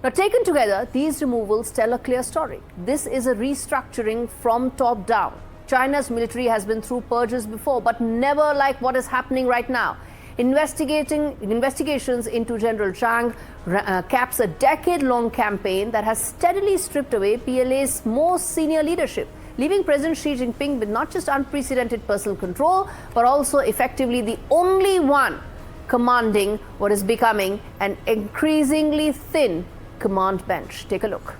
Now, taken together, these removals tell a clear story. This is a restructuring from top down. China's military has been through purges before, but never like what is happening right now. Investigations into General Zhang caps a decade-long campaign that has steadily stripped away PLA's most senior leadership, leaving President Xi Jinping with not just unprecedented personal control, but also effectively the only one commanding what is becoming an increasingly thin command bench. Take a look.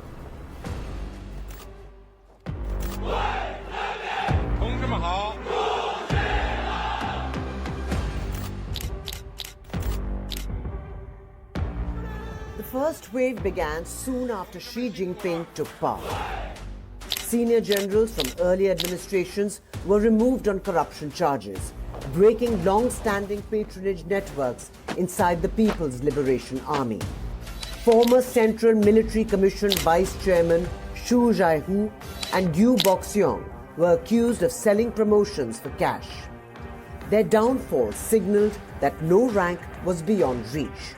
The first wave began soon after Xi Jinping took power. Senior generals from earlier administrations were removed on corruption charges, breaking long-standing patronage networks inside the People's Liberation Army. Former Central Military Commission Vice Chairman Xu Zhaihu and Yu Boxiong were accused of selling promotions for cash. Their downfall signaled that no rank was beyond reach.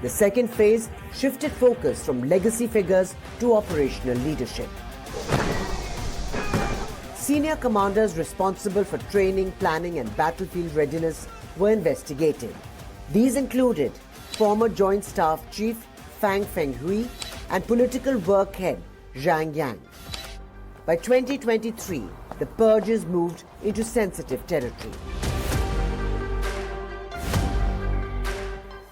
The second phase shifted focus from legacy figures to operational leadership. Senior commanders responsible for training, planning and battlefield readiness were investigated. These included former Joint Staff Chief Fang Fenghui and political work head Zhang Yang. By 2023, the purges moved into sensitive territory.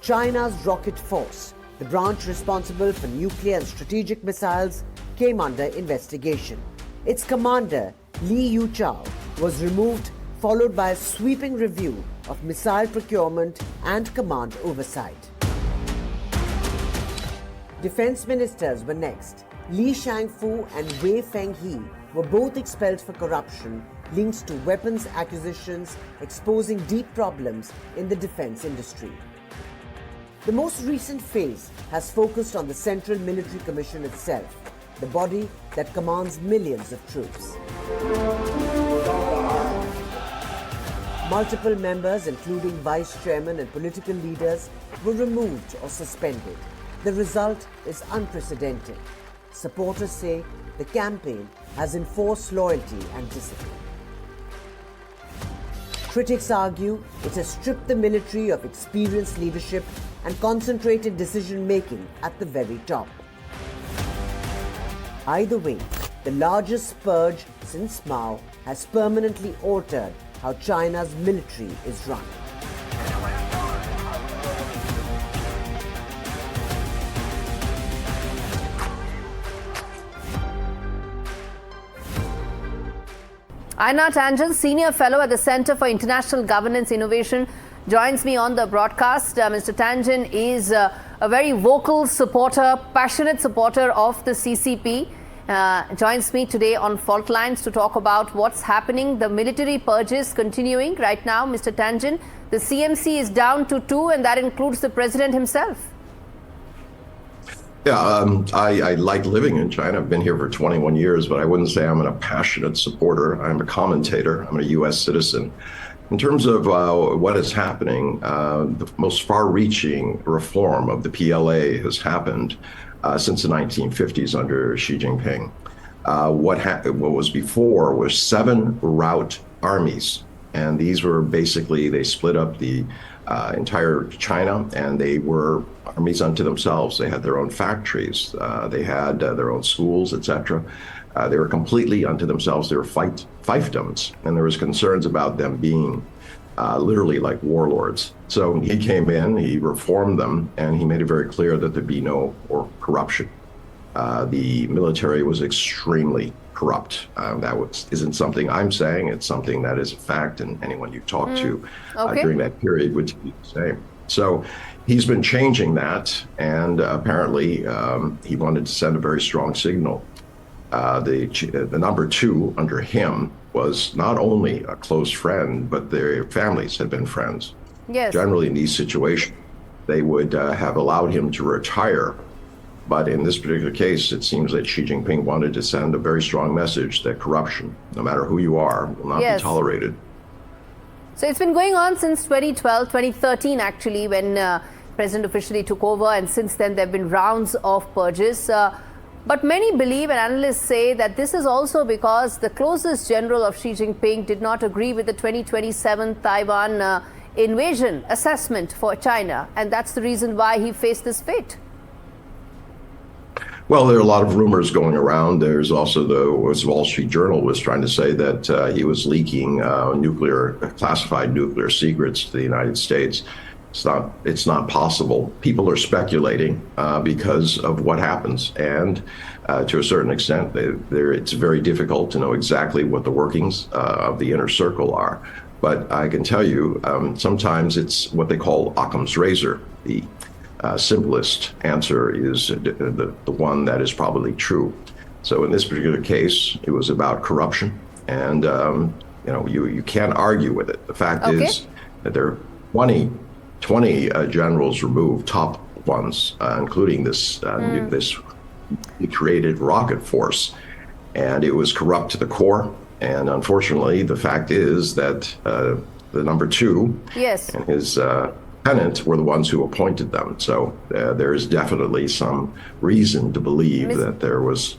China's rocket force, the branch responsible for nuclear and strategic missiles, came under investigation. Its commander, Li Yuchao, was removed, followed by a sweeping review of missile procurement and command oversight. Defense ministers were next. Li Shangfu and Wei Fenghe were both expelled for corruption linked to weapons acquisitions, exposing deep problems in the defense industry. The most recent phase has focused on the Central Military Commission itself, the body that commands millions of troops. Multiple members, including vice chairmen and political leaders, were removed or suspended. The result is unprecedented. Supporters say the campaign has enforced loyalty and discipline. Critics argue it has stripped the military of experienced leadership and concentrated decision-making at the very top. Either way, the largest purge since Mao has permanently altered how China's military is run. Aina Tangent, Senior Fellow at the Center for International Governance Innovation, joins me on the broadcast. Mr. Tangent is a very vocal supporter, passionate supporter of the CCP. Joins me today on Faultlines to talk about what's happening. The military purges continuing right now. Mr. Tangent, the CMC is down to 2, and that includes the president himself. Yeah, I like living in China. I've been here for 21 years, but I wouldn't say I'm a passionate supporter. I'm a commentator. I'm a US citizen. In terms of what is happening, the most far-reaching reform of the PLA has happened since the 1950s under Xi Jinping. What was before was 7 route armies. And these were basically, they split up the entire China, and they were armies unto themselves. They had their own factories, they had their own schools, etc. They were completely unto themselves. They were fiefdoms, and there was concerns about them being literally like warlords. So he came in, he reformed them, and he made it very clear that there'd be no corruption. The military was extremely corrupt. Isn't something I'm saying, it's something that is a fact, and anyone you talk to during that period would be the same. So he's been changing that, and apparently he wanted to send a very strong signal. The number 2 under him was not only a close friend, but their families had been friends. Yes. Generally in these situations, they would have allowed him to retire. But in this particular case, it seems that Xi Jinping wanted to send a very strong message that corruption, no matter who you are, will not be tolerated. So it's been going on since 2012, 2013 actually, when president officially took over, and since then there have been rounds of purges. But many believe, and analysts say, that this is also because the closest general of Xi Jinping did not agree with the 2027 Taiwan invasion assessment for China, and that's the reason why he faced this fate. Well, there are a lot of rumors going around. There's also the Wall Street Journal was trying to say that he was leaking classified nuclear secrets to the United States. It's not possible. People are speculating because of what happens, and to a certain extent, it's very difficult to know exactly what the workings of the inner circle are. But I can tell you, sometimes it's what they call Occam's razor. The simplest answer is the one that is probably true. So in this particular case, it was about corruption, and you can't argue with it. The fact is that there are 20 generals removed, top ones, including this created rocket force, and it was corrupt to the core. And unfortunately, the fact is that the number two and his lieutenant were the ones who appointed them. So there is definitely some reason to believe that there was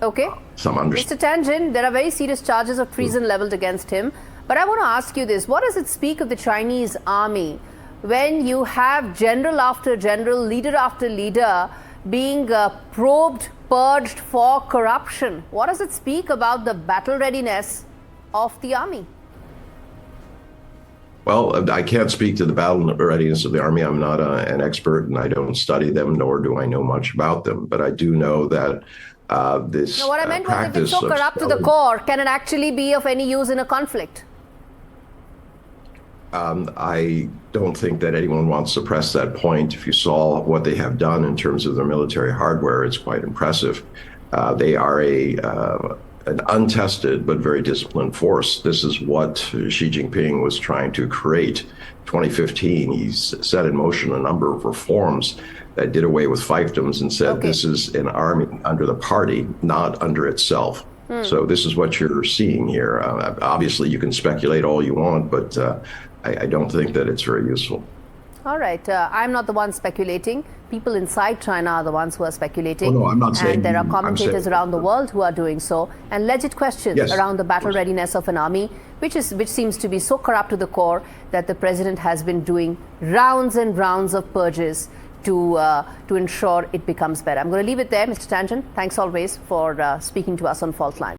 some understanding. Mr. Tangent, there are very serious charges of treason leveled against him. But I want to ask you this. What does it speak of the Chinese army when you have general after general, leader after leader being probed, purged for corruption? What does it speak about the battle readiness of the army? Well, I can't speak to the battle readiness of the army. I'm not an expert, and I don't study them, nor do I know much about them. But I do know that this what I meant was, if it's so corrupt to the core, can it actually be of any use in a conflict? I don't think that anyone wants to press that point. If you saw what they have done in terms of their military hardware, it's quite impressive. They are an untested but very disciplined force. This is what Xi Jinping was trying to create. 2015, he set in motion a number of reforms that did away with fiefdoms and said this is an army under the party, not under itself. So this is what you're seeing here. Obviously, you can speculate all you want, but I don't think that it's very useful. All right. I'm not the one speculating. People inside China are the ones who are speculating. Oh, no, I'm not saying. And there are commentators around the world who are doing so. And legit questions around the battle readiness of an army, which seems to be so corrupt to the core that the president has been doing rounds and rounds of purges to ensure it becomes better. I'm going to leave it there, Mr. Tangent. Thanks always for speaking to us on Faultlines.